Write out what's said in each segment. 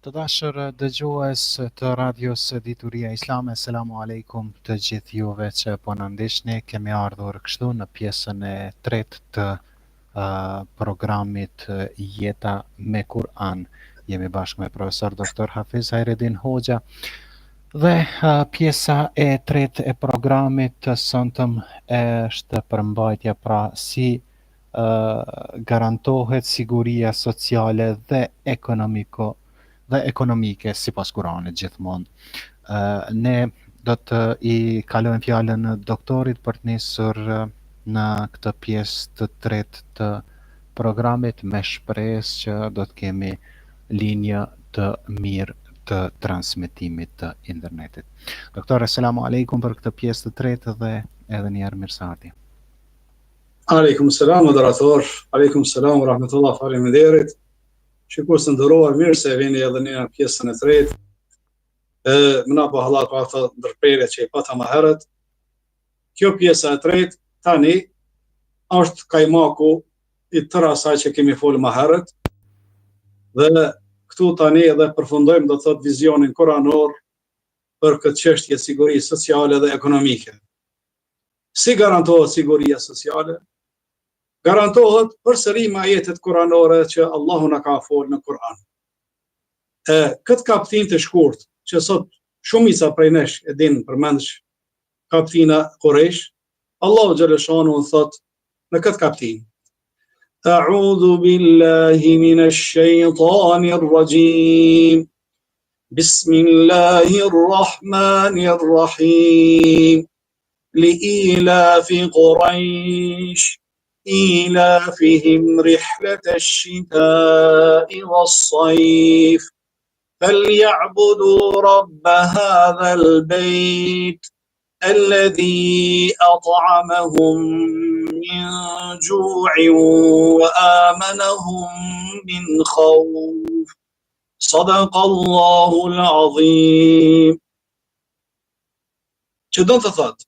Të dashur dëgjues të radios Dituria Islame, selamu alaikum të gjithë juve që po na ndiqni. Kemi ardhur kështu në pjesën e tretë të programit Jeta me Kur'an. Jemi bashkë me profesor Dr. Hafiz Hajreddin Hoxha dhe pjesa e tretë e programit të sonte është përmbajtja, pra si garantohet siguria sociale dhe ekonomike sipas Kuranit gjithmonë. Ne do të i kalojmë fjalën doktorit për të nisur në këtë pjesë të tretë të programit, me shpresë që do të kemi linjë të mirë të transmetimit të internetit. Doktore, selamu alaikum për këtë pjesë të tretë dhe edhe një herë mirësardhje. Aleikum selam, moderator. Aleikum selam, rahmetullah, faleminderit. Shikues të nderuar, mirë se vini edhe në pjesën e tretë. Më na bëhallat pa ato ndërprerje që i pata më herët. Kjo pjesa e tretë tani është kajmaku i tërë asaj që kemi folur më herët. Dhe këtu tani edhe përfundojmë, do të thotë, vizionin koranor për këtë çështje sigurisë sociale dhe ekonomike. Si garantohet siguria sociale? Garantohet përsëri me ajetet kuranore që Allahu na ka folur në Kur'an. Këtë kaptin të shkurt, që sot shumica prej nesh e din përmendsh kaptina Quraysh, Allahu xhaleshanu thot në këtë kaptin: A'udhu billahi minash shaytanir rajim. Bismillahir rahmanir rahim. Li'ilafi Quraysh إيلافهم رحلة الشتاء والصيف فليعبدوا رب هذا البيت الذي أطعمهم من جوع وآمنهم من خوف صدق الله العظيم. Që do të thotë,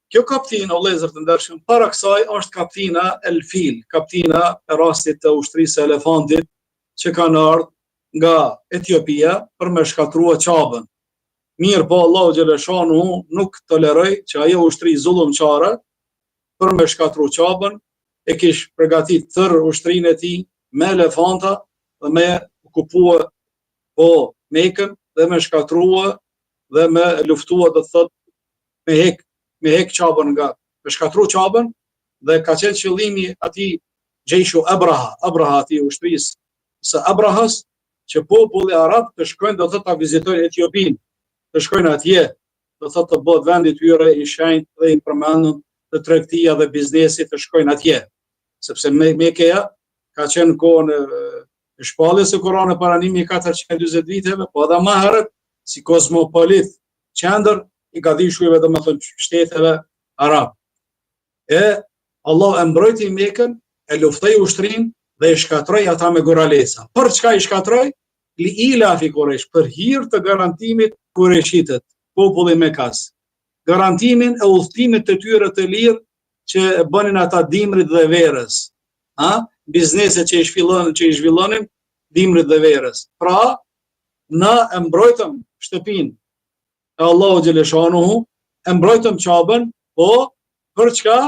kjo kaptina, o vëllezër të ndershëm, para kësaj është kaptina El Fil, kaptina e rastit të ushtrisë së elefantit që kanë ardhur nga Etiopia për me shkatrua Qabën. Mirë po Allahu xhaleshanu nuk toleroi që ajo ushtri zullumçare për me shkatru Qabën, e kish përgatit tërë ushtrinë e tij me elefanta dhe me okupua po Mekën dhe me shkatrua dhe me luftua, do të thotë, me hek Qabën nga, me shkatru Qabën, dhe ka qenë qëllimi atij Gjejshu Abraha atij ushtrisë së Abrahas, që populli arab të shkojnë, do të thotë, ta vizitojnë Etiopinë, të shkojnë atje, do të thotë, të bëhet vendi i tyre i shenjtë dhe i përmendur të tregtia dhe biznesit, të shkojnë atje, sepse Mekja ka qenë kohën e shpalljes së Kuranit para 1440 viteve, po edhe më herët si kozmopolit qendër i ka dhishujve, dhe më thënë, shteteve arab. Allah e mbrojti Mekën, e luftoi ushtrinë dhe i shkatroi ata me guralesa. Për çka i shkatroi? Li'ilafi Quraysh, për hir të garantimit kureshitët, populli Mekas. Garantimin e udhëtimit të tyre të lirë që e bënin ata dimrit dhe verës. Bizneset që i zhvillonin dimrit dhe verës. Pra, na e mbrojtëm shtëpinë e Allahu xhaleshanuhu, e mbrojtëm Qabën, po për çka?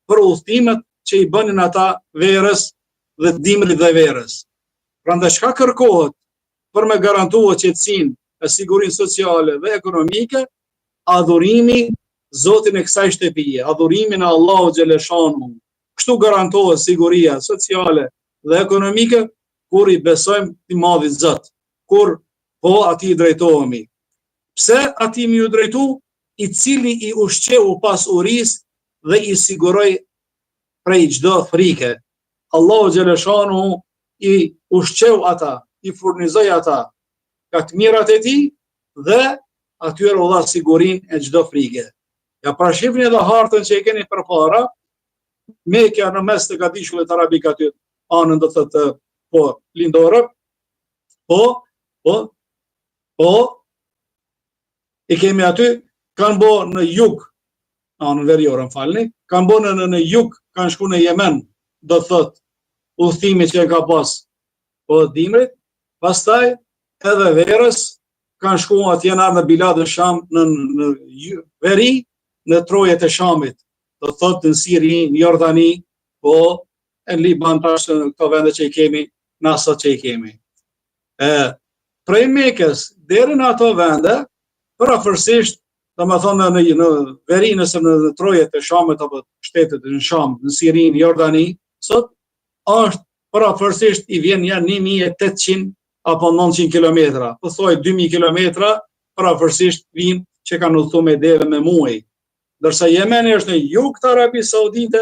Për udhëtimet që i bënin ata verës dhe dimrit dhe verës. Prandaj çka kërkohet për me garantuar qetësinë e sigurinë sociale dhe ekonomike? Adhurimi Zotin e kësaj shtëpie, adhurimi në Allahu xhaleshanuhu. Kështu garantohet siguria sociale dhe ekonomike kur i besojmë i madhi Zot, kur po atij drejtohemi. Pse atij më u drejtu, i cili i ushqeu pas urisë dhe i siguroi prej çdo frike. Allahu xhaleshanuhu i ushqeu ata, i furnizoi ata ka të mirat e tij dhe atyre u dha sigurinë e çdo frike. Ja parashifni edhe hartën që e keni përpara, Mekja në mes të gatishullit arabik aty, anën, do thotë, po lindore, i kemi aty, kanë bo në jug, në veriore, më falni, kanë bo në jug, kanë shku në Yemen, do thot, udhëtimi që e ka pas, po dimrit, pastaj edhe verës, kanë shku atje në Biladë Sham, në veri, në trojet e Shamit, do thotë në Siri, në Jordani, po në Liban tash në këto vende që i kemi, në asot që i kemi. Prej Mekës deri në ato vende, parafërsisht, domethënë në veri nëse në trojet e Shamit apo shtetet në Sham, në Siri, në Jordani, sot është parafërsisht i vjen janë 1800 apo 900 kilometra, po thoj 2000 kilometra, parafërsisht vinë që kanë udhëtu me deve me muaj. Ndërsa Jemeni është në jug të Arabisë Saudite,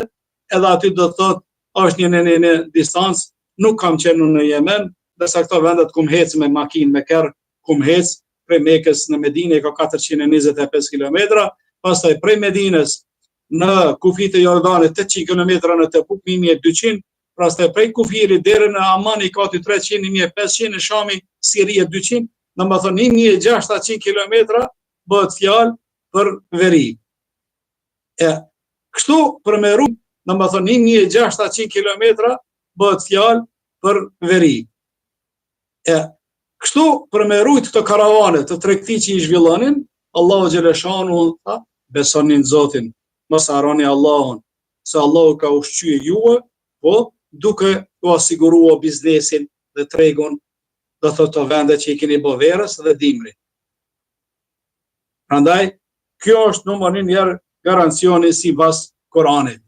edhe aty do të thotë është një distancë, nuk kam qenë në Jemen, ndërsa këto vendet kum hec me makinë me kerr, kum hec prej Mekës në Medinë ka 425 kilometra, pastaj prej Medinës në kufit e Jordanit 800 kilometra në Tebuk 1200, pastaj prej Kufirit deri në Amman i ka 300, 1500, në Shami, Siri 200, domethënë 1600 kilometra bëhet fjalë për veri. Kështu për me rrugë, domethënë 1600 kilometra bëhet fjalë për veri. Kështu për me rrujt të karavane të tregti që i zhvillonin, Allahu Gjeleshanu tha, besonin Zotin, mos harroni Allahun, se Allahu ka ushqyer juve, po duke u asiguruar biznesin dhe tregun, do thotë të vendet që i keni bë verës dhe dimrit. Prandaj, kjo është numër një garancioni sipas Kuranit.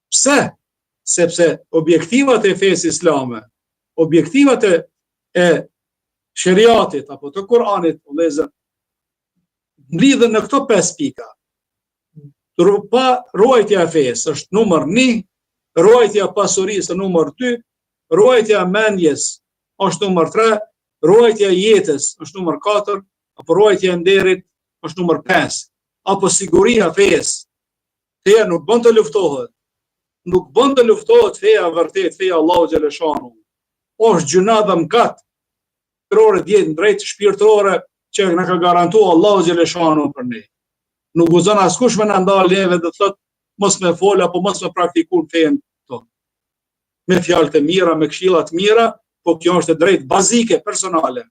Pse? Sepse objektivat e fesë islame, objektivat e shariatit apo të Kuranit, mblidhen në këto 5 pika. Ruajtja e fesë është numër 1, ruajtja e pasurisë numër 2, ruajtja e mendjes është numër 3, ruajtja e jetës është numër 4, apo ruajtja e nderit është numër 5, apo siguria e fesë. Feja nuk bën të luftohet. Nuk bën të luftohet feja vërtet, feja Allahu Gjeleshanu. Është gjuna dhe mkat shpirtërore, djetë drejt shpirtërore që na ka garantuar Allahu Gjeleshanu për ne. Nuk guzon askush me na ndal neve dhe thotë mos me fol apo mos me praktiku fen tonë. Me fjalë të mira, me këshilla të mira, po kjo është e drejtë bazike personale.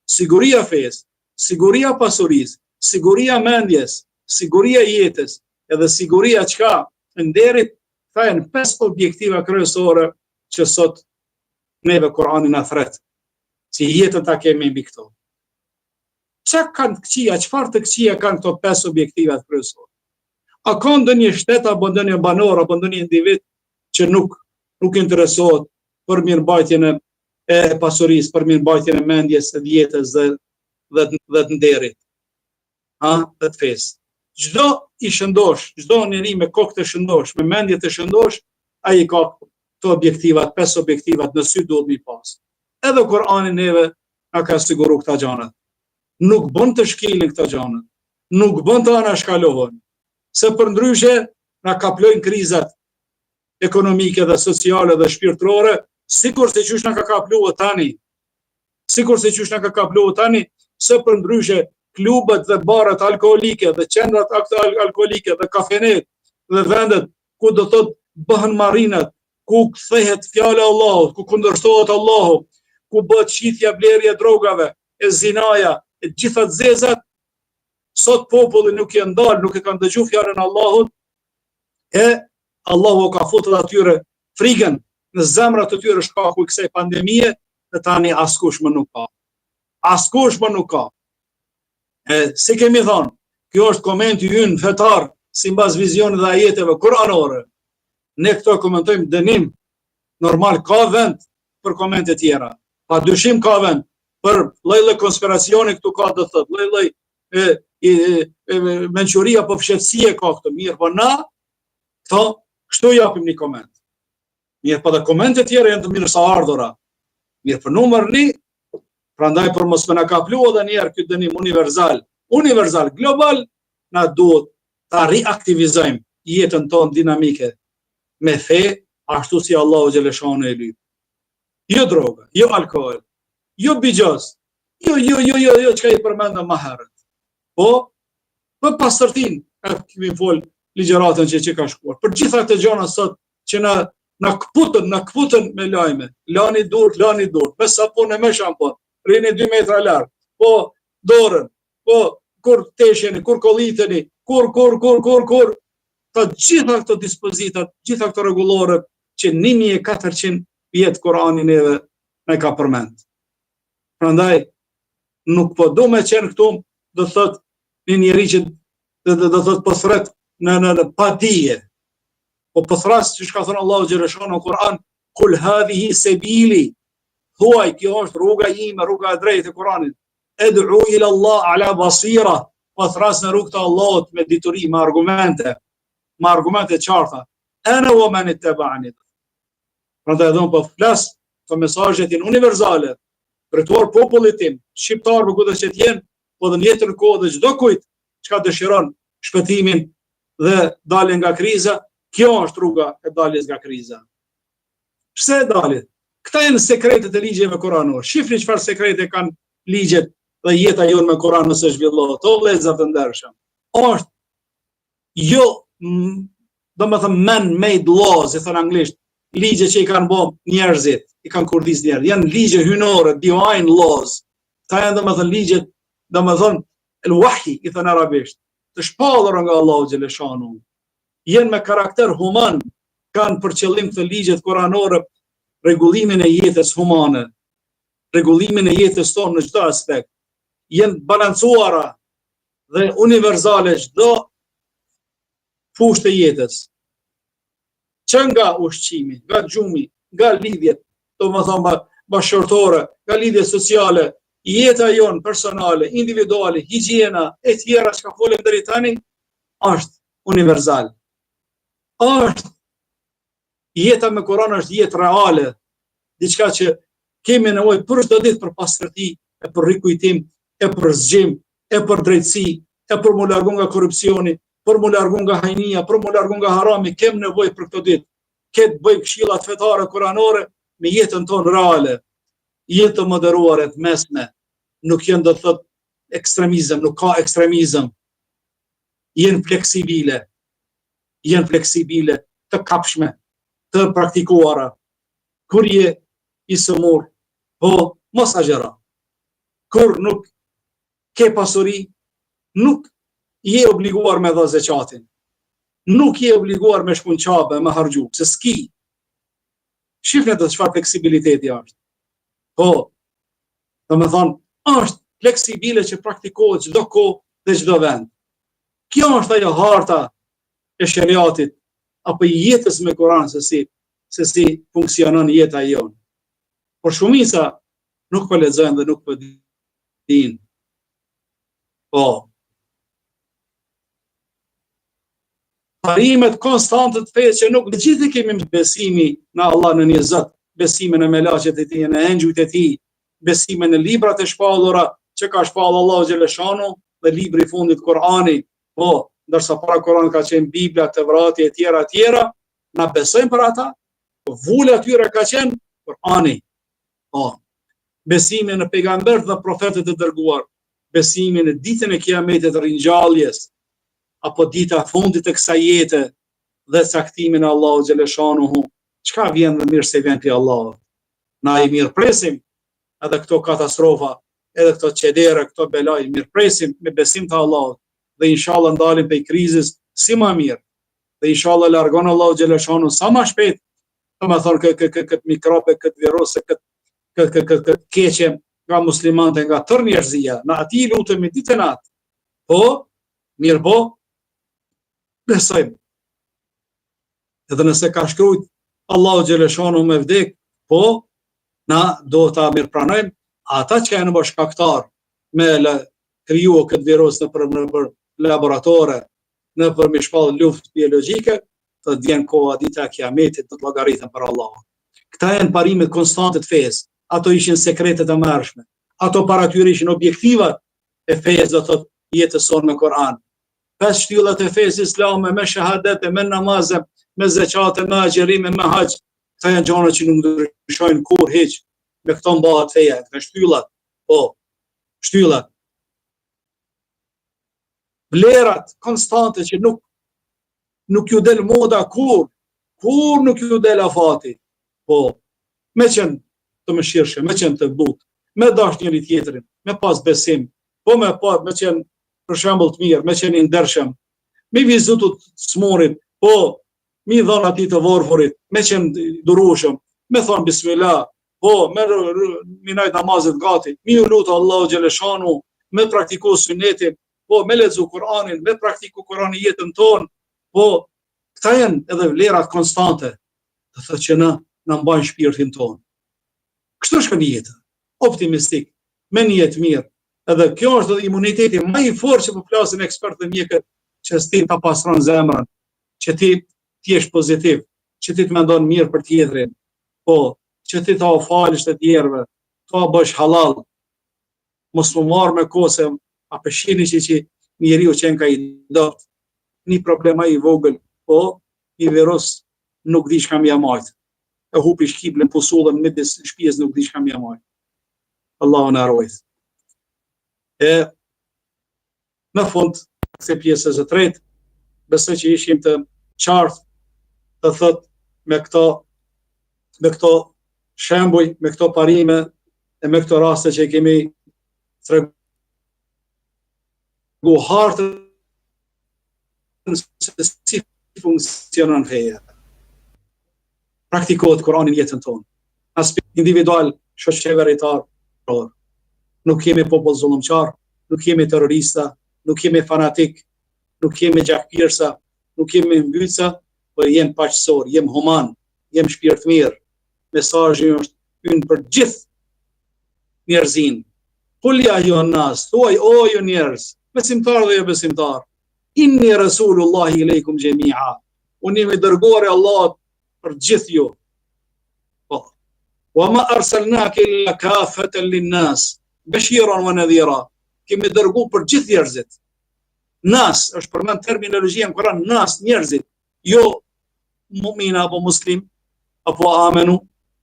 Siguria fesë, siguria pasurisë, siguria mendjes, siguria jetës, edhe siguria çka nderit, thajnë 5 objektiva kryesore që sot neve Kurani na thret. Si jetën ta kemi mbi këto. Çka kanë të këqija, çfarë të këqija kanë këto 5 objektiva kryesore? A ka ndonjë shtet apo ndonjë banor apo ndonjë individ që nuk interesohet për mirëmbajtjen e pasurisë, për mirëmbajtjen e mendjes, të jetës dhe të nderit? Dhe të fesë. Çdo i shëndosh, çdo njeri me kokë të shëndosh, me mendje të shëndosh, ai ka këto objektivat, 5 objektivat në sy duhet mi pas. Edhe Kurani neve na ka siguruar këta gjëra. Nuk bën të shkelin këta gjëra. Nuk bën të anashkalohen. Se përndryshe na kaplojnë krizat ekonomike dhe sociale dhe shpirtërore, sikur se qysh na ka kapluar tani. Sikur se qysh na ka kapluar tani, se përndryshe klubet dhe barat alkoholike dhe qendrat alkoholike dhe kafenet dhe vendet ku do thot bëhen marinat, ku kthehet fjala e Allahut, ku kundërshtohet Allahu, ku bëhet shitja blerje drogave, e zinaja, e gjitha zezat, sot populli nuk e ndal, nuk e kanë dëgjuar fjalën e Allahut, e Allahu ka futur atyre frikën në zemrat të tyre shkaku i kësaj pandemie, dhe tani askush më nuk ka. Askush më nuk ka. Si kemi thonë, kjo është komenti ynë fetar, sipas vizionit dhe ajeteve kuranore. Ne këto komentojmë dënim, normal ka vend për komente tjera. Pa dyshim ka vend për lloj konspiracioni këtu ka të thotë, lloj mençuria po fshehtësie ka këtu, mirë, po na këto kështu japim një koment. Mirë, po dhe komente tjera janë të mirë sa ardhura. Mirë, për numër 1, prandaj për mos më na kaplu edhe një herë ky dënim universal, global, na duhet ta riaktivizojmë jetën tonë dinamike me fe, ashtu si Allahu Gjeleshanu e lyp. Jo droga, jo alkohol, jo bigjoz, jo çka i përmendëm më herët. Po, për pastërtin, kemi fol ligjëratën që ka shkuar. Për gjitha këto gjëra sot që na kputën me lajme. Lani dur, me sapun e me shampon. rini 2 metra larg, po dorën, po kur tesheni, kur kolliteni, kur, të gjitha këto dispozitat, gjitha këto rregullore që 1400 vjet Kurani neve me ka përmend. Prandaj nuk po do me qenë këtu, do thot një njeri që do thot po thret në padije. Po thras që ka thënë Allahu xhaleshano në Kur'an, kul hadhihi sabili, thuaj kjo është rruga ime, rruga e drejtë e Kur'anit. Ed'u ila Allah ala basira, po thras në rrugën e Allahut me dituri, me argumente qarta. Ana wa man ittaba'ani. Prandaj do po flas të mesazhet janë universale, drejtuar popullit tim, shqiptar për kudo që të jenë, po dhe në jetën kohë dhe çdo kujt çka dëshiron shpëtimin dhe daljen nga kriza, kjo është rruga e daljes nga kriza. Pse dalit? Këta janë sekretet e ligjeve koranor. Shifni çfarë sekrete kanë ligjet dhe jeta jonë me Kur'an nëse zhvillohet. O vëllezër të ndershëm, është jo, domethënë man-made laws, e thon anglisht, ligje që i kanë bërë njerëzit, i kanë kurdis njerëzit, janë ligje hyjnore, divine laws. Këta janë domethënë ligjet, domethënë el-wahi, i thon arabisht, të shpallura nga Allahu xhaleshanu. Janë me karakter human, kanë për qëllim të ligjet kuranore rregullimin e jetës humane, rregullimin e jetës tonë në çdo aspekt. Janë balancuara dhe universale çdo fushë të jetës. Që nga ushqimi, nga gjumi, nga lidhjet, domethënë bashkëtorë, nga lidhjet sociale, jeta jonë personale, individuale, higjiena e tjera që ka folëm deri tani, është universal. Është jeta me Kur'an është jetë reale, diçka që kemi nevojë për çdo ditë për pastërti, e për rikujtim, e për zgjim, e për drejtësi, e për mu largu nga korrupsioni, për mu largu nga hajnia, për mu largu nga harami, kem nevojë për këtë ditë. Këtë bëj këshillat fetare kuranore me jetën tonë reale, jetë të moderuar e të mesme, nuk janë do të thotë ekstremizëm, nuk ka ekstremizëm, janë fleksibile, të kapshme, të praktikuara. Kur je i sëmur, po mos agjëro. Kur nuk ke pasuri, nuk je obliguar me dha zekatin. Nuk je obliguar me shku në qabe, me harxhu, se s'ki. Shifni të çfarë fleksibiliteti është. Po, domethënë, është fleksibile që praktikohet çdo kohë dhe çdo vend. Kjo është ajo harta e shariatit apo jetës me Kur'an se si funksionon jeta jonë. Por shumica nuk po lexojnë dhe nuk po dinë. Po. Parimet konstante të fesë që nuk të gjithë kemi besimi në Allah, në një Zot, besimin në melaqet e tij, në engjujt e tij, besimin në librat e shpallura që ka shpallur Allahu xhaleshanu dhe libri i fundit Kur'ani. Po, ndërsa para Kur'anit ka qenë Bibla, Tevrati e tjera, na besojmë për ata, vula tyre ka qenë Kur'ani. Po, besimin në pejgamberët dhe profetët e dërguar, besimin në ditën e Kiametit, ringjalljes, apo dita fundit e kësaj jete dhe caktimin e Allahu xhaleshanuhu, çka vjen më mirë se vjen pi Allahu. Na i mirë presim edhe këto katastrofa, edhe këto çedere, këto belaj, mirë presim me besim të Allahut dhe inshallah ndalim prej krizës si më mirë. Dhe inshallah largon Allahu xhaleshanuhu sa më shpejt, domethënë këtë mikrobe, këtë virus, këtë keqe nga muslimanët, nga tërë njerëzia. Na atij lutemi ditë e natë. Po, mirë po, besojmë. Edhe nëse ka shkrujt Allahu xhaleshanu me vdek, po, na do ta mirëpranojmë ata që janë bashkaktar me kriju këtë virus në për laboratore, në për me shpall luftë biologjike, të vjen koha dita e Kiametit të llogaritën për Allahun. Këta janë parimet konstante të fesë. Ato ishin sekretet e mërshme. Ato para tyre ishin objektivat e fesë, do thotë jetës sonë me Kur'an. 5 shtyllat e fesë islame, me shahadete, me namaze, me zeqate, me agjerime, me hax. Këta janë gjëra që nuk ndryshojnë kur hiç. Me këto mbahet feja, këto shtyllat. Po, shtyllat. Vlerat konstante që nuk ju del moda kur nuk ju del afati. Po, me qenë të mëshirshëm, me qenë të butë, me dash njëri tjetrin, me pas besim, po me qenë për shembull të mirë, me qenë i ndershëm, me vizitu të smurit, po mi dhon atij të vorfurit, me qenë durueshëm, me thon bismillah, po me minajt namazet gati, mi u lutë Allahu xhaleshanu, me praktiku sunetin, po me lexu Kur'anin, me praktiku Kur'anin jetën tonë, po këta janë edhe vlerat konstante, të thotë që na mbajnë shpirtin tonë. Kështu është një jetë, optimistik, me një jetë mirë. Edhe kjo është edhe imuniteti më i fortë që po flasin ekspertë dhe mjekët, që ti ta pastron zemrën, që ti jesh pozitiv, që ti të mendon mirë për tjetrin, po që ti ta falësh të tjerëve, ta bësh halal, mos u marr me kose, a peshini që njeriu që ka i dot, një problem i vogël, po një virus nuk di çka më jamajt. E hupi shkiplën pusullën midis shtëpisë nuk di çka më jamajt. Allahu na ruaj. Në fund, kësaj pjesës së tretë, besoj që ishim të qartë, të thot me këto shembuj, me këto parime e me këto raste që kemi tregu hartën se si funksionon feja. Praktikohet Kur'ani në jetën tonë. Aspekt individual, shoqëritar, nuk jemi popull zullumçar, nuk jemi terrorista, nuk jemi fanatik, nuk jemi gjakpirsa, nuk jemi mbyca, por jem paqësor, jem human, jem shpirt mirë. Mesazhi është ynë për gjithë njerëzin. Qul ya ayyuhan nas, thuaj o ju njerëz, besimtar dhe jo besimtar. Inni rasulullahi ileikum jami'a. Unë jam i dërguar i Allahut për gjithë ju. Wa ma arsalnaka illa kafatan lin-nas, bashiran wa nadhira. Kemi dërguar për gjithë njerëzit. Nas është përmend terminologjia në Kur'an, nas, njerëzit, jo mu'mina apo muslim apo amenu,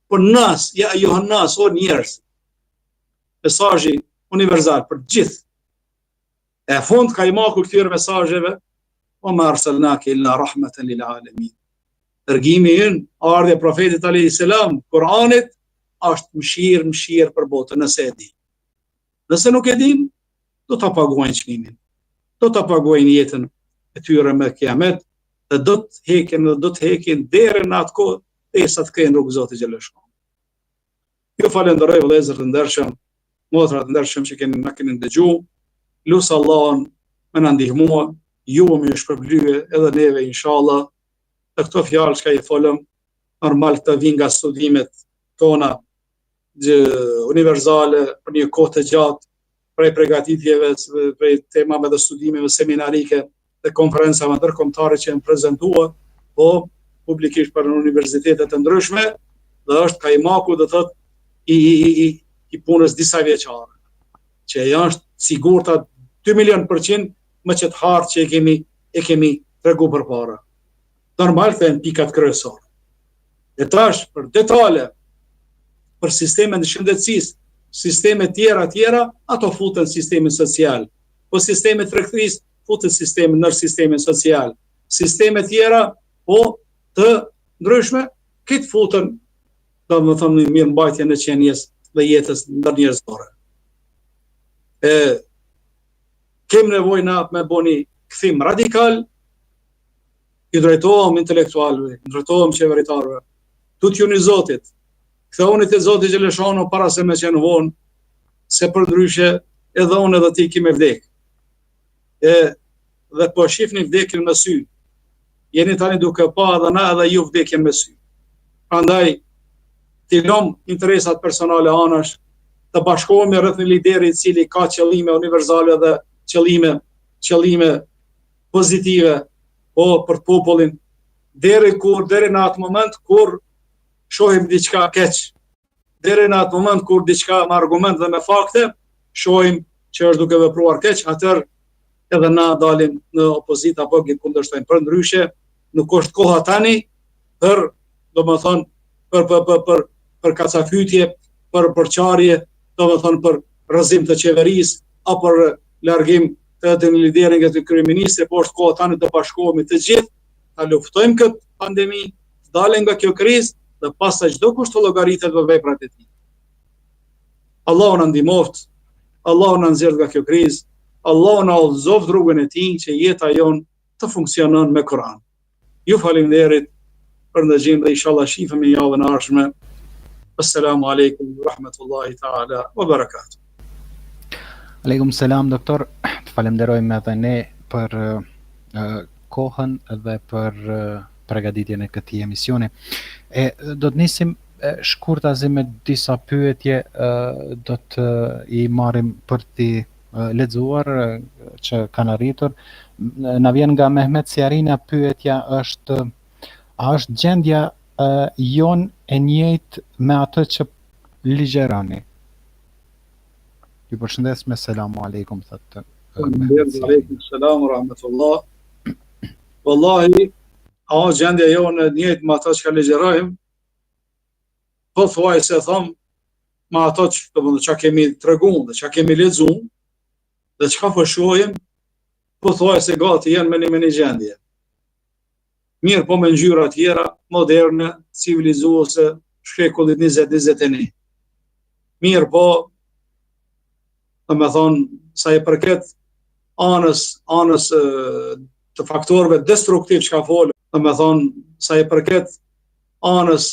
por nas, ja ayyuhan nas, o njerëz. Mesazhi universal për gjithë. E fund ka i maku këtyre mesazheve, o ma arsalnaka illa rahmatan lil alamin. Dërgimi ynë, ardhja e profetit alayhis salam, Kur'anit është mëshirë për botën, nëse e di. Nëse nuk e din, do ta paguajnë çmimin. Do ta paguajnë jetën e tyre me kiamet, dhe do të hekin deri në atë kohë derisa të kthehen rrugë Zotit xhaleshon. Ju falenderoj vëllezër të ndershëm, motra të ndershëm që na keni dëgjuar. Lusë Allahun me na ndihmua, ju më shpërblye edhe neve inshallah. Dhe këto fjalë që i folëm, normal të vinë nga studimet tona universale për një kohë të gjatë, prej përgatitjeve, prej temave dhe studimeve seminarike dhe konferencave ndërkombëtare që janë prezantuar, po publikisht për universitetet të ndryshme, dhe është kaimaku dhe thot i punës disa vjeçare, që janë sigurta 2.000.000% më që të hartë që e kemi tregu përpara. Normal të janë pikat kryesore. E tash për detale, për sistemet e shëndetësisë, sisteme tjera, ato futen sistemin social. Po sistemet tregtisë futen nër sistemin social. Sisteme tjera, po të ndryshme, këtë futen, domethënë mirëmbajtjen e qenies dhe jetës ndërnjerëzore. Kem nevojë na me bëni kthim radikal, i drejtohem intelektualëve, i drejtohem qeveritarëve, tutjuni Zotit, ktheuni te Zoti xhaleshano para se me qenë vonë, se përndryshe edhe unë edhe ti kemi vdek. Dhe po shihni vdekjen me sy. Jeni tani duke pa edhe na edhe ju vdekjen me sy. Prandaj ti lëm interesat personale anash, të bashkohemi rreth një lideri i cili ka qëllime universale dhe qëllime pozitive për popullin, deri në atë moment kur shohim diçka keq, deri në atë moment kur diçka me argument dhe me fakte shohim që është duke vepruar keq, atëherë edhe na dalim në opozit apo kundërshtojmë. Përndryshe nuk është koha tani për, domethënë, për kacafytje, për përçarje, domethënë për rrëzim të qeverisë apo për largim të një lideri nga të kryeministri, po është koha tani të bashkohemi të gjithë, ta luftojmë këtë pandemi, të dalim nga kjo krizë dhe pastaj çdo kush të llogaritet për veprat e tij. Allahu na ndihmoft, Allahu na nxjerr nga kjo krizë, Allahu na udhëzoft rrugën e tij që jeta jon të funksionon me Kur'an. Ju faleminderit për ndëgjim dhe inshallah shifemi javën e ardhshme. Assalamu alaikum wa rahmatullahi ta'ala wa barakatuh. Aleikum selam doktor, të falenderojmë edhe ne për kohën dhe për përgatitjen e këtij emisioni. Do të nisim shkurtazi me disa pyetje, do të i marrim për t'i lexuar që kanë arritur. Na vjen nga Mehmet Siarina pyetja është: a është gjendja jon e njëjtë me atë që ligjeroni? Ju përshëndes me selamu alaikum, thotë. Aleikum selam wa rahmatullah. Wallahi, a gjendja jonë e njëjtë me ato që ligjerojmë? Po thuaj se thom me ato që kemi treguar dhe që kemi lexuar dhe çka po shohim, po thuaj se gati janë me një gjendje. Mirë, po me ngjyra tjera, moderne, civilizuese, shekullit 20-21. Mirë, po sa i përket anës të faktorëve destruktiv që ka folëm, sa i përket anës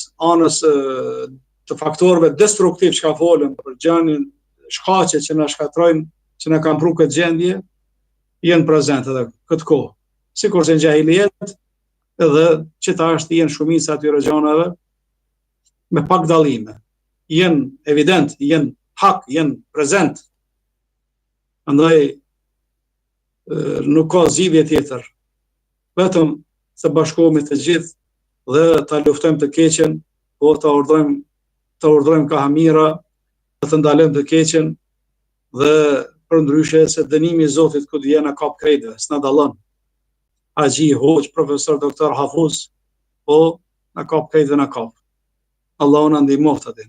të faktorëve destruktiv që ka folëm për gjendjen, shkaqet që na shkatrojnë, që na kanë pru këtë gjendje, jenë prezente edhe këtë kohë. Sikurse në gjahiliet, edhe që ta është jenë shumica atyre gjanave, me pak dallime. Jenë evident, jenë hak, jenë prezent. Andaj nuk ka zgjidhje tjetër. Vetëm të bashkohemi të gjithë dhe ta luftojmë të keqen, po ta urdhrojmë ka hamira, të ndalojmë të keqen dhe përndryshe se dënimi i Zotit ku vjen na kap krejtëve, s'na dallon. Haxhi, hoq, profesor, doktor, hafuz, po na kap krejtëve na kap. Allahu na ndihmoft atë.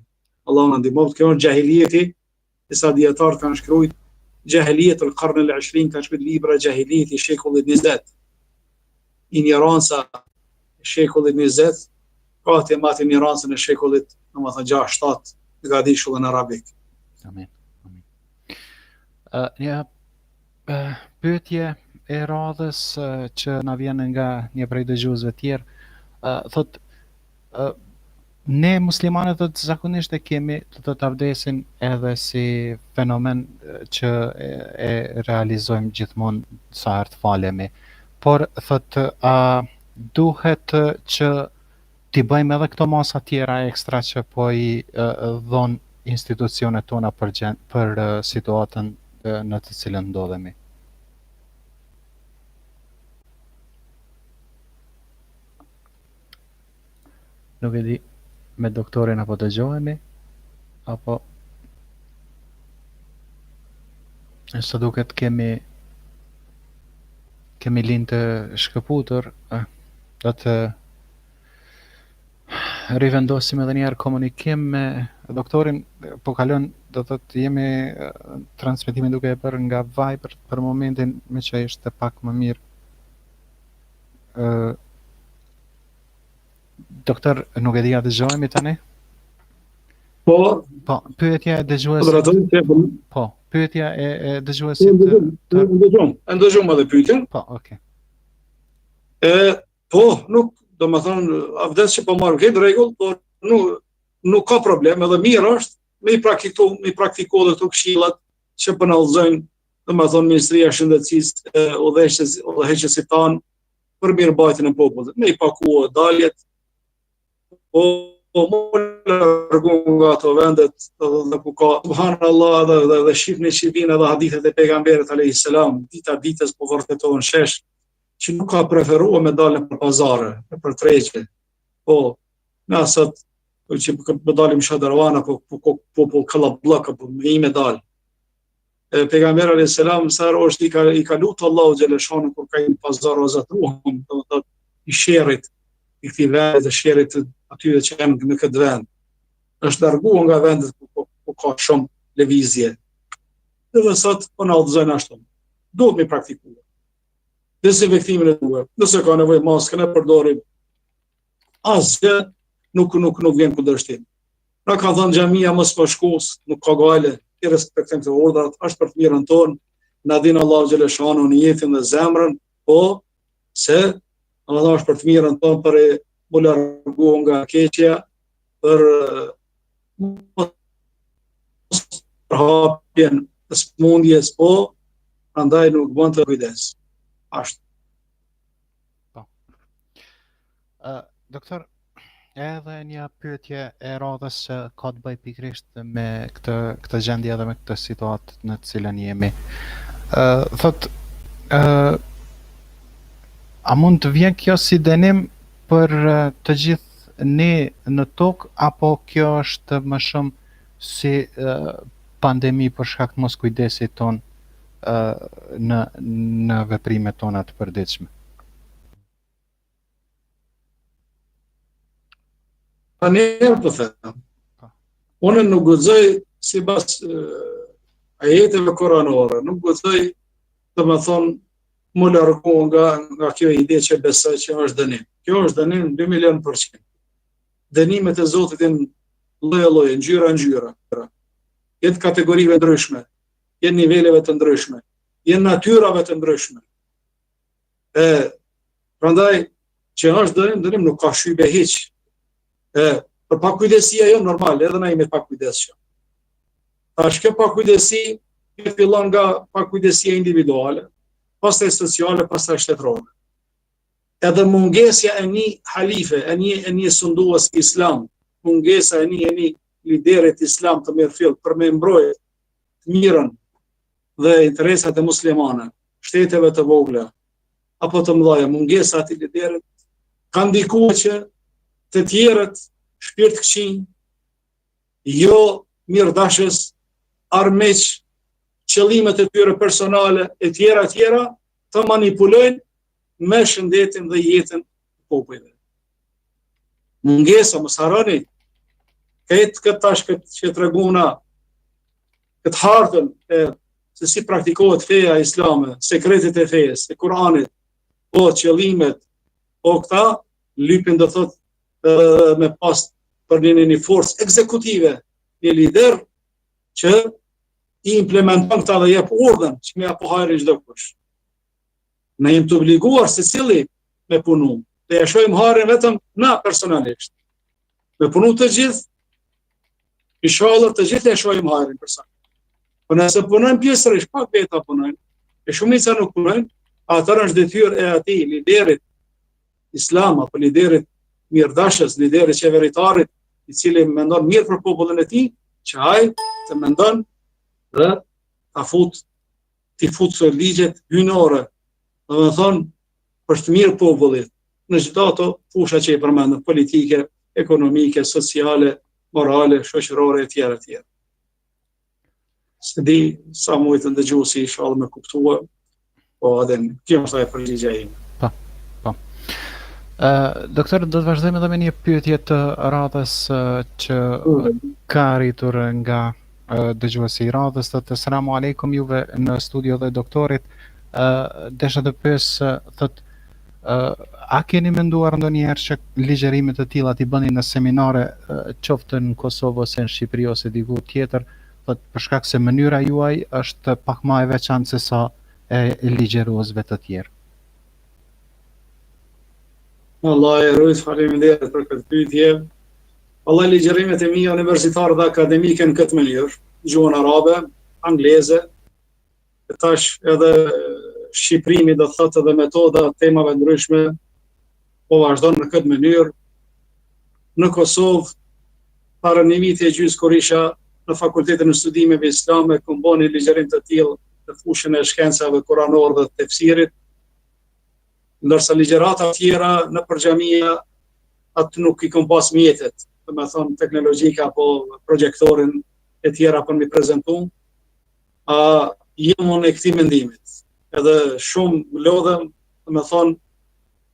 Allahu na ndihmoft. Kjo është gjahilieti, disa dietar kanë shkruajt جاهلية القرن العشرين كان شبه libra جاهلية shekullit 20. Ignoranca e shekullit 20 ka temat ignorancën e shekullit, domethënë 6-7 nga dishullin arabik. Amin. Pyetje e radhës që na vjen nga një prej dëgjuesve tjerë, thotë ne muslimanët të zakonisht e kemi të avdesin edhe si fenomen që e realizojmë gjithmonë sa herë të falemi. Por thotë, a duhet që t'i bëjmë edhe këto masa tjera ekstra që po i dhon institucionet tona për situatën në të cilën ndodhemi? Nuk e di, me doktorin apo dëgjohemi, apo së duket kemi linë të shkëputur, do të rivendosim edhe njerë komunikim me doktorin, po kalon, do të jemi transmitimin duke e bërë nga Viber për momentin, me që ishte pak më mirë. Doktor, nuk e di a dëgjohemi tani? Po, pyetja e dëgjuesit. Po, pyetja e dëgjuesit. Ndëgjom edhe pyetjen. Po, okay. Po, nuk, domethënë, avdes që po marr këtë rregull, po nuk ka problem, edhe mirë është me i praktiko dhe këto këshillat që po na udhëzojnë, domethënë Ministria e Shëndetësisë, udhëheqësit tanë për mirëmbajtjen e popullit, me i pakuar daljet. Po largu nga ato vendet dhe ku ka subhanallah dhe shifni shifin edhe hadithet e pejgamberit alayhis salam, dita ditës po vërtetohen shesh që nuk ka preferuar me dalën për pazare, për tregje. Po, me asat që me dalim shadërvana, po kallabllak, po me dal. Pejgamberi alayhis salam sa është i ka lutur Allahu xhaleshanu kur ka një pazar o zatruhum, i sherrit, i këtij vendi të sherrit atyre që janë në këtë vend. Është larguar nga vendet ku ka shumë lëvizje. Dhe sot po na udhëzojnë ashtu. Duhet me praktikuar. Dezinfektimin e duar. Nëse ka nevojë maskën e përdorim. Asgjë nuk vjen kundërshtim. Na ka thënë xhamia mos po shkos, nuk ka gale, i respektojmë të urdhrat, është për të mirën tonë, na din Allahu xhaleshanu në jetën dhe zemrën, po se Allah është për të mirën tonë për e mu largu nga keqja, për hapjen të smundjes, po prandaj nuk bën të kujdes. Ashtu. Doktor, edhe një pyetje e radhës që ka të bëjë pikërisht me këtë gjendje dhe me këtë situatë në të cilën jemi. Thot, a mund të vjen kjo si dënim për të gjithë ne në tokë, apo kjo është më shumë si pandemi për shkak të moskujdesit ton në veprimet tona të përditshme? Njerë të them, unë nuk guxoj sipas ajeteve koranore, nuk guxoj të më thonë më largu nga kjo ide që besoj që është dënim. Kjo është dënim 2 milion %. Dënimet e Zotit janë lloje, ngjyra. Jenë kategorive ndryshme, jenë niveleve të ndryshme, jenë natyrave të ndryshme. Prandaj që është dënim nuk ka shtypje hiç. Për pakujdesia jo normal, edhe na jemi pakujdesshëm. Tash kjo pakujdesi fillon nga pakujdesia individuale, pastaj sociale, pastaj shtetërore. Edhe mungesja e një halife, e një sundues islam, mungesa e një liderit islam të mirëfill për me mbrojtë të mirën dhe interesat e muslimanëve, shteteve të vogla apo të mëdha, mungesa e atij liderit ka ndikuar që të tjerët shpirt këqij, jo mirëdashës, armiq, qëllimet e tyre personale e tjera të manipulojnë me shëndetin dhe jetën e popujve. Mungesa, mos harroni, këtë që treguna, këtë hartën se si praktikohet feja islame, sekretet e fejës, e Kuranit, po qëllimet, po këta lypin do thot me pas për një forcë ekzekutive, një lider që i implementon këta dhe jep urdhën që me apo hajrin çdo kush. Ne jemi të obliguar secili me punu, dhe ja shohim hajrin vetëm na personalisht. Me punu të gjithë, inshallah të gjithë ja shohim hajrin personalisht. Po nëse punojnë pjesërisht, pak veta punojnë, e shumica nuk punojnë, atëherë është detyrë e atij liderit islam apo liderit mirëdashës, liderit qeveritarit, i cili mendon mirë për popullin e tij, që ai të mendon dhe t'i futë ligjet hyjnore, domethënë për të mirë popullit, në çdo ato fusha që i përmendëm, politike, ekonomike, sociale, morale, shoqërore e tjera. Se di sa mujtë ndëgjuesi inshallah me kuptua, po edhe kjo është ajo përgjigjja ime. Doktor, do të vazhdojmë edhe me një pyetje të radhës që ka arritur nga dëgjuesi i radhës. Thotë selam aleikum juve në studio dhe doktorit. Desha të pyes, thotë, a keni menduar ndonjëherë që ligjërimet të tilla t'i bëni në seminare, qoftë në Kosovë ose në Shqipëri ose diku tjetër, thotë për shkak se mënyra juaj është pak më e veçantë se sa e ligjëruesve të tjerë? Allah e rujt, faleminderit për këtë pyetje. Allah, ligjërimet e mia universitare dhe akademike në këtë mënyrë, gjuhën arabe, angleze, tash edhe shqiprimi do thotë edhe metoda temave ndryshme, po vazhdon në këtë mënyrë. Në Kosovë, para një viti e gjysmë kur isha në Fakultetin e Studimeve Islame, ku bëni ligjërim të tillë në fushën e shkencave kuranore dhe tefsirit, ndërsa ligjërata tjera në përgjamia atë nuk i kom pas mjetet, dhe me thonë teknologjike apo projektorin e tjera për mi prezentu, jam unë e këtij mendimit. Edhe shumë lodhem, dhe me thonë,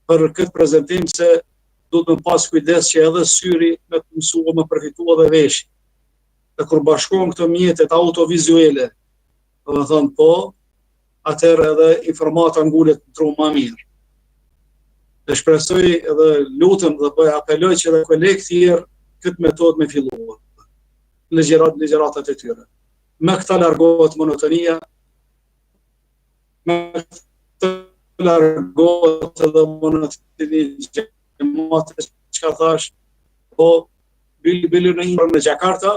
për këtë prezentim se duhet me pas kujdes që edhe syri me të mësua me përfitua dhe veshi. Dhe kur bashkohen këto mjetet autovizuele, dhe me thonë po, atëherë edhe informata ngullet në tru ma mirë. Dhe shpresoj edhe lutem dhe bëj apeloj që edhe kolegë tjerë këtë metodë me filluar. ligjëratat e tyre. Me këta largohet monotonia, me këta largohet edhe monotonia që ka thash, po bili në Jakarta,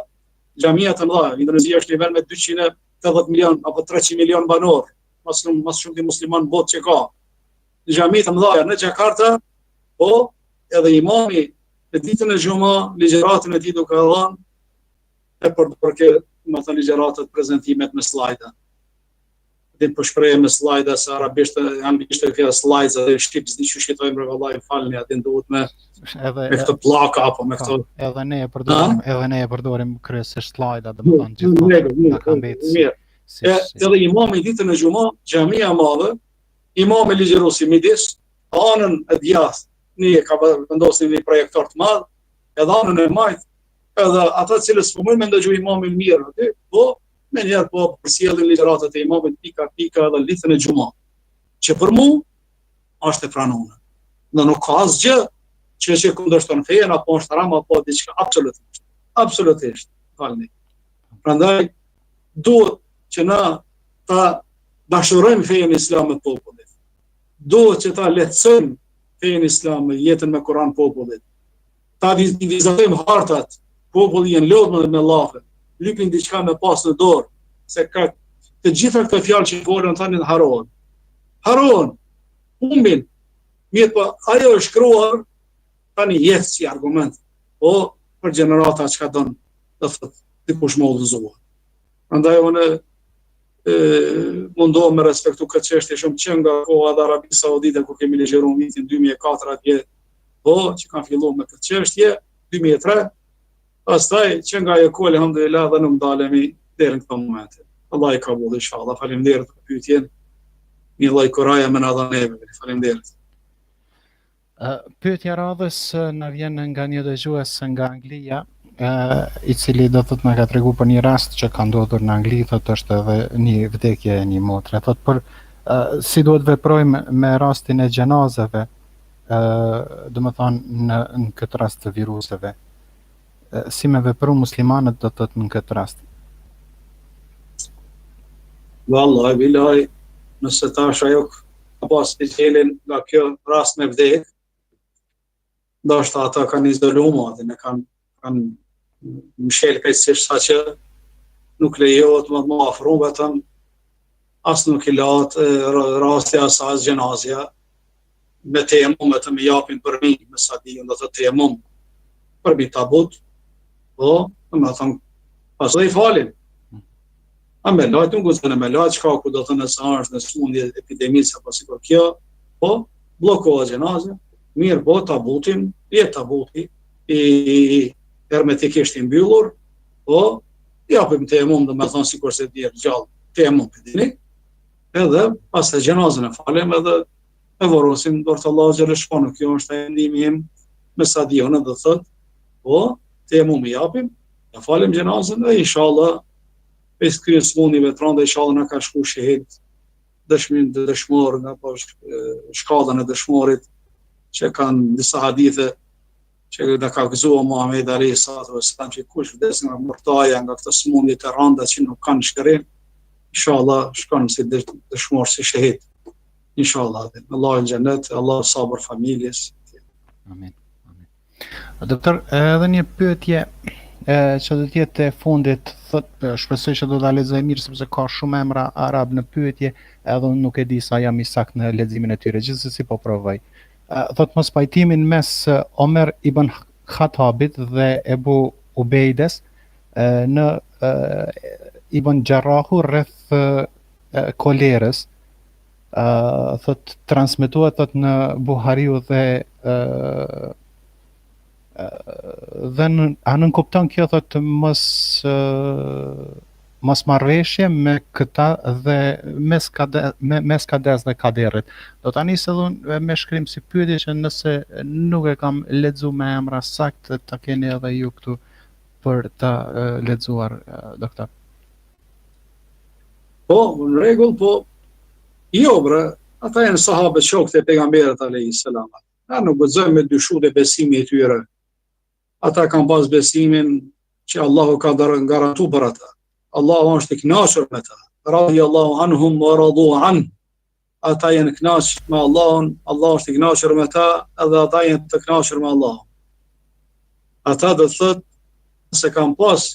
xhamia të mëdha, Indonezia është një vend me 280 milion apo 300 milion banor, mas shumë të musliman botë që ka. Xhami të mëdha në Jakarta, po edhe imami në ditën e xuma ligjëratën e tij duke dhënë e për më thënë ligjëratët prezentimet me slajda. Dhe po shpreh me slajda se arabisht anglisht e fjala slides edhe shqip s'di që shqitojmë për vallahi falni atë duhet me këtë pllaka apo me këto. Edhe ne e përdorim kryesisht slajda, domethënë gjithmonë na ka mbetë. Edhe imami ditën e xuma, xhamia e madhe, imami ligjërosi midis anën e djathtë, një ka vendosur një projektor të madh, edhe anën e majt, edhe ata cilës po mund me ndëgju imamin mirë aty, po me njerë po përsjellin ligjëratat e imamit pika edhe ditën e xuma. Që për mu është e pranuar. Në nuk ka asgjë që kundërshton fejen apo është haram apo diçka, absolutisht. Falni. Prandaj duhet që na ta dashurojmë fejen islam me popullit. Duhet që ta lehtësojmë fejen islam me jetën me Kur'an popullit. Ta vizatojmë hartat, populli janë lodhur me Allahun. Lypin diçka me pas në dorë, se ka të gjitha këto fjalë që folën tani harohen, humbin. Mirë po, ajo është shkruar tani jetë si argument, po për gjenerata që ka dënë, dhe thëtë, dikush më udhëzuar. Andaj unë mundohem me respektu këtë çështje shumë që nga koha dhe Arabi Saudite, kur kemi ligjëruar vitin 2004 atje, po që kanë filluar me këtë çështje, 2003, pastaj që nga ajo kohë alhamdulillah dhe nuk dalemi deri në këtë moment. Allah i kabul inshallah. Faleminderit për pyetjen. Një lloj kuraje më na dha neve. Faleminderit. Pyetja radhës na vjen nga një dëgjues nga Anglia, i cili do thotë na ka treguar për një rast që ka ndodhur në Angli, thotë është edhe një vdekje e një motre. Thotë për si duhet veprojmë me rastin e xhenazeve, domethënë në këtë rast të viruseve. Si me vepru muslimanët do të thotë në këtë rast? Wallahi billahi, nëse tash ajo ka pas të gjelin nga kjo rast me vdek, ndoshta ata kanë izoluar atë, ne kanë mshel krejtësisht sa që nuk lejohet më afro vetëm, as nuk i lahet rasti as gjenazja, me temum të më japin për mi, me sa di, do të temum për mi tabut, po, më thënë, pas dhe i falin. A me lajtë, nuk guzën e me lajtë, qka ku do të nësa është në smundje epidemisë, apo sikur kjo, po, blokohet gjenazja, mirë po, tabutin, jetë tabuti, i hermetikisht i mbyllur, po, japim temum, dhe me thënë, sikur se djerë gjallë, temum për dini, edhe, pas të gjenazën e falim, edhe, e vorosim, dorë të Allah gjërë shponë, kjo është e ndimi im, me sa dionë dhe thëtë, po, temum i japim, ja falim gjenazën, dhe inshallah, pes kryen smuni vetran dhe inshallah na ka shku shehid dëshmor nga po shkallën e dëshmorit që kanë disa hadithe që da ka gëzuar Muhamedi alayhi salatu wasallam që kush vdes nga mortaja nga këto smundje të rënda që nuk kanë shkërim, inshallah shkon si dëshmor si shehid. Inshallah. Allah në xhenet, Allah sabër familjes. Amin. Doktor, edhe një pyetje që do të jetë e fundit, shpresoj që do ta lexoj mirë sepse ka shumë emra arab në pyetje, edhe unë nuk e di sa jam i saktë në leximin e tyre, gjithsesi po provoj. Thot mos pajtimin mes Omer ibn Khattabit dhe Ebu Ubejdes në Ibn Jarrahu rreth kolerës, thot transmetohet thot në Buhariu dhe a nën kupton kjo thot mos marrëveshje me këta dhe mes kades dhe kaderit. Do ta nis edhe me shkrim si pyetje që nëse nuk e kam lexuar me emra saktë ta keni edhe ju këtu për ta lexuar, doktor. Po, në rregull, po jo bre, ata janë sahabët shokët e pejgamberit alayhis salam. Na nuk guxojmë me dyshu dhe besimi i tyre. Ata kanë pas besimin që Allahu ka garantu për ata. Allahu është i kënaqur me ta. Radiyallahu anhum wa radu an. Ata janë kënaqur me Allahun, Allahu është i kënaqur me ta, edhe ata janë të kënaqur me Allahun. Ata do të thotë se kanë pas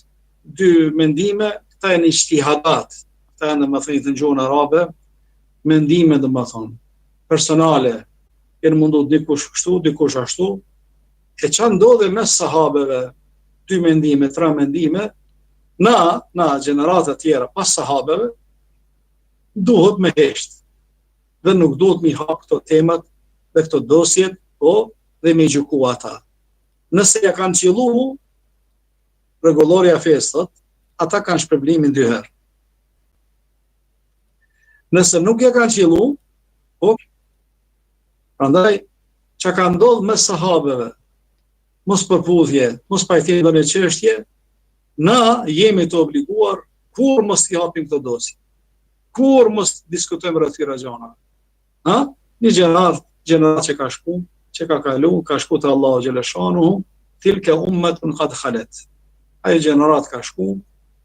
dy mendime, këta janë ijtihadat. Këta janë domethënë në gjuhën arabe, mendime domethënë personale. Janë mundu dikush kështu, dikush ashtu. E çfarë ndodhi mes sahabeve? Dy mendime, tre mendime, na gjenerata tjera pas sahabeve, duhet me hesht. Dhe nuk duhet me hap këto temat dhe këto dosjet, po dhe me gjuku ata. Nëse ja kanë qillu, rregullorja festat, ata kanë shpërblimin dy herë. Nëse nuk ja kanë qillu, po, prandaj, që ka ndodhë mes sahabeve, mos përputhje, mos pajtim dhe në çështje, na jemi të obliguar kur mos t'i hapim këto dosje. Kur mos diskutojmë rreth këtyre gjëra. Një gjenerat që ka shku, që ka kalu, ka shku te Allahu xhela shanuhu, tilka ummatun qad khalat. Ai gjenerat ka shku,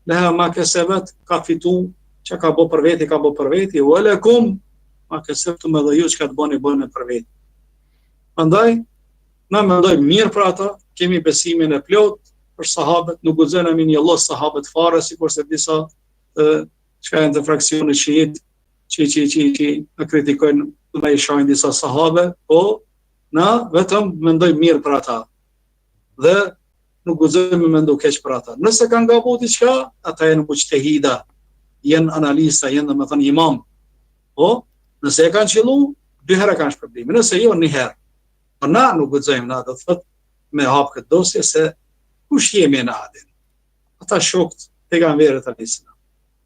leha ma kasabat, ka fitu, që ka bë për veti, wa lakum ma kasabtum edhe ju që ka të bëni për veti. Prandaj na mendojmë mirë për ata, kemi besimin e plot për sahabët, nuk guxojmë një Allah sahabët fare, sikurse disa që janë të fraksionit shiit që në kritikojnë dhe i shajnë disa sahabe, po na vetëm mendojmë mirë për ata dhe nuk guxojmë me mendu keq për ata. Nëse kanë gabu diçka, ata janë mujtehida, janë analista, janë domethënë imam. Po, nëse e kanë qellu, dy herë kanë shpërblimin, nëse jo një herë. Po na nuk guxojmë na do thotë me hap këtë dosje se kush jemi na adin. Ata shokët pejgamberit alayhis salam.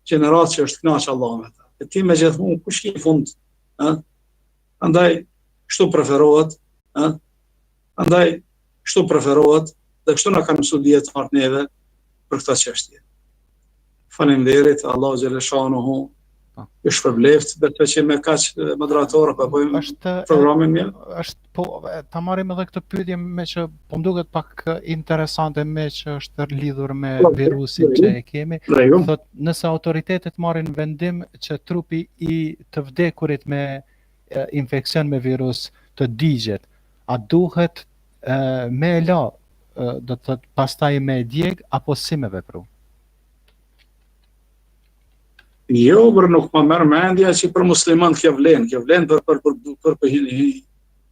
Gjenerat që është kënaq Allahu me ta. E ti me gjithmonë kush je në fund, Andaj kështu preferohet, dhe kështu na kanë mësuar dietarët neve për këtë çështje. Faleminderit, Allahu xhela shanuhu. Ju shpërbleft, besoj që me kaq moderatorë po bëjmë programin mirë. Është po ta marrim edhe këtë pyetje me që po më duket pak interesante me që është lidhur me virusin që e kemi. Thotë nëse autoritetet marrin vendim që trupi i të vdekurit me infeksion me virus të digjet, a duhet me la, do të thotë pastaj me djeg apo si me vepru? Jo, për nuk më merr mendja që për musliman kjo vlen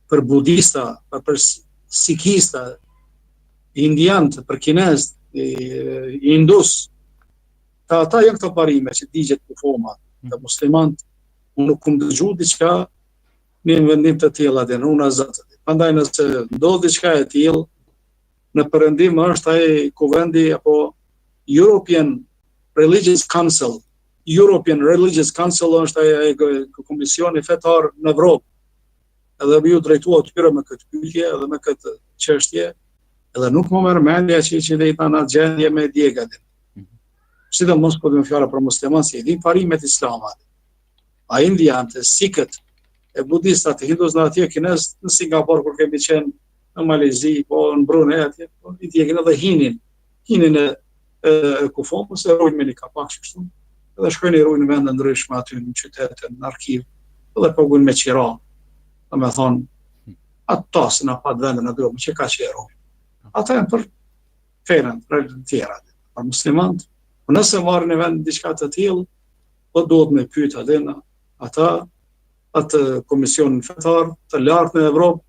për budista, për sikista, indianët, për kinezë, indus. Ata janë këto parime që digjet kufoma, të muslimanët, unë nuk kam dëgjuar diçka në vendim të tilla dhe unë azat. Prandaj nëse ndodh diçka e tillë, në perëndim është ai kuvendi apo European Religious Council është ai komisioni fetar në Evropë. Edhe ju drejtua tyre me këtë pyetje edhe me këtë çështje, edhe nuk më merr mendja që dhe i thanë atë gjendje me djegat. Sidomos po them fjala për muslimanë, si din parimet islame. A indianët, sikët, e budistat, hindusët atje, kinezët në Singapur kur kemi qenë në Malezi, po në Brunei atje, po i djegin edhe hinin e kufomës, e rujnë me një kapak kështu. Edhe shkojnë i rujnë në vende ndryshme aty në qytete, në arkiv, edhe pagujnë me qira. Dhe me thonë, atë tasën apat vende në grobë, që ka që e rujnë. Ata janë për ferën, për tjera, për muslimant. Nëse marrë në vend diçka të tillë, po duhet me pyet atë komisionin fetar të lartë në Evropë,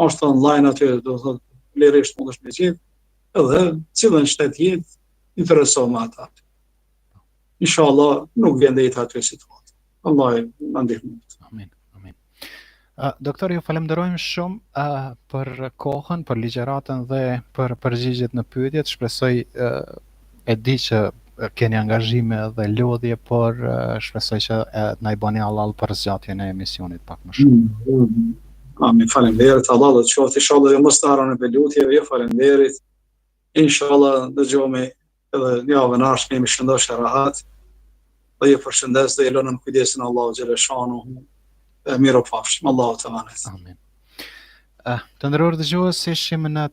është online aty, do të thotë lirisht mundesh me gjithë, edhe cilën shtet jetë, intereson me ata. Inshallah nuk vjen deri atë situatë. Allah na ndihmoj. Amin. Doktor, ju falenderojmë shumë për kohën, për ligjëratën dhe për përgjigjet në pyetjet. Shpresoj e di që keni angazhime dhe lodhje, por shpresoj që na i bani halal për zgjatjen e emisionit pak më shumë. Amin, faleminderit, Allah do të qoftë, inshallah jo mos të harroni me lutjeve, jo faleminderit. Inshallah dëgjohemi edhe në javën e ardhshme, me shëndoshë rahat. Dhe ju përshëndes dhe ju lënë në kujdesin Allahu xhela shanuhu. Mirupafshim, Allahu të manet. Amin. Të nderuar dëgjues, ishim në